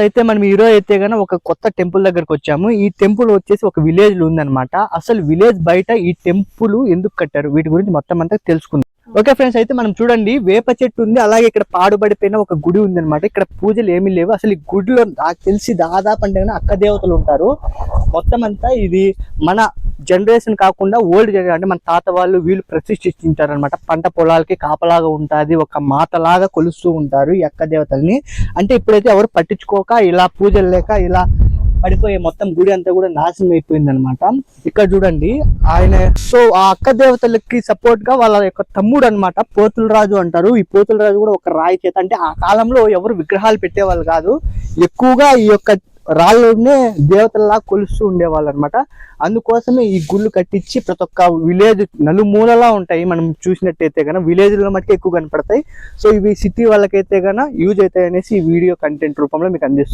అయితే మనం ఈరోజు అయితే గానీ ఒక కొత్త టెంపుల్ దగ్గరకు వచ్చాము. ఈ టెంపుల్ వచ్చేసి ఒక విలేజ్ లో ఉందన్నమాట. అసలు విలేజ్ బయట ఈ టెంపుల్ ఎందుకు కట్టారు వీటి గురించి మొత్తం అంతా తెలుసుకుందాం. ఓకే ఫ్రెండ్స్, అయితే మనం చూడండి వేప చెట్టు ఉంది, అలాగే ఇక్కడ పాడుబడిపోయిన ఒక గుడి ఉంది అనమాట. ఇక్కడ పూజలు ఏమీ లేవు. అసలు ఈ గుడిలో నాకు తెలిసి దాదాపు అంటే అక్క దేవతలు ఉంటారు. మొత్తం అంతా ఇది మన జనరేషన్ కాకుండా ఓల్డ్ జనరేషన్, అంటే మన తాత వాళ్ళు వీళ్ళు ప్రతిష్ఠించారు అనమాట. పంట పొలాలకి కాపలాగా ఉంటుంది, ఒక మాతలాగా కొలుస్తూ ఉంటారు ఈ అక్క దేవతల్ని. అంటే ఇప్పుడైతే ఎవరు పట్టించుకోక ఇలా పూజలు లేక ఇలా పడిపోయే మొత్తం గుడి అంతా కూడా నాశనం అయిపోయింది అనమాట. ఇక్కడ చూడండి ఆయన, సో ఆ అక్క దేవతలకి సపోర్ట్ గా వాళ్ళ యొక్క తమ్ముడు అనమాట పోతుల రాజు అంటారు. ఈ పోతుల రాజు కూడా ఒక రాయి చేత, అంటే ఆ కాలంలో ఎవరు విగ్రహాలు పెట్టేవాళ్ళు కాదు, ఎక్కువగా ఈ యొక్క రాళ్ళనే దేవతల్లా కొలుస్తూ ఉండేవాళ్ళు అనమాట. అందుకోసమే ఈ గుళ్ళు కట్టించి ప్రతి ఒక్క విలేజ్ నలుమూలలా ఉంటాయి. మనం చూసినట్టయితే కనుక విలేజ్ లో మటుకు ఎక్కువ కనపడతాయి. సో ఇవి సిటీ వాళ్ళకైతే కనుక యూజ్ అవుతాయి అనేసి ఈ వీడియో కంటెంట్ రూపంలో మీకు అందిస్తుంది.